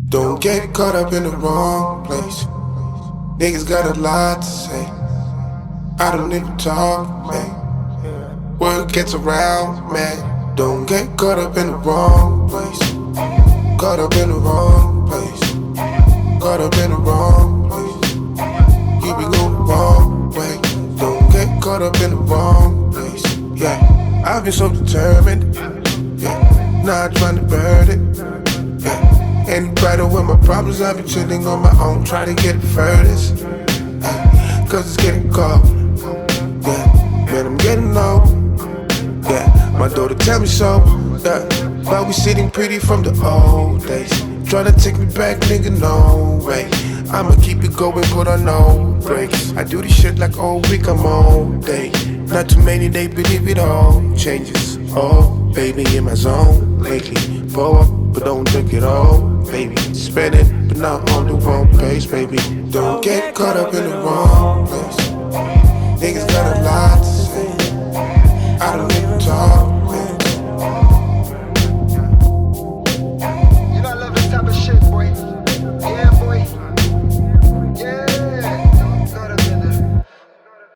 Don't get caught up in the wrong place. Niggas got a lot to say. I don't even talk, man. Word gets around, man. Don't get caught up in the wrong place. Caught up in the wrong place. Caught up in the wrong place. You be going the wrong way. Don't get caught up in the wrong place. Yeah, I've been so determined. Yeah, not trying to burn it. Yeah. Any brighter with my problems, I've been chilling on my own, try to get it furthest. Cause it's getting cold. Yeah, man, I'm getting old. Yeah, my daughter tell me so. Yeah, but we sitting pretty from the old days. Try to take me back, nigga, no way. I'ma keep it going, put on no brakes. I do this shit like all week, I'm all day. Not too many, they believe it all changes. Oh, baby, in my zone lately. Pull up, but don't drink it all, baby. Spend it, but not on the wrong pace, baby. Don't get caught up in the wrong place.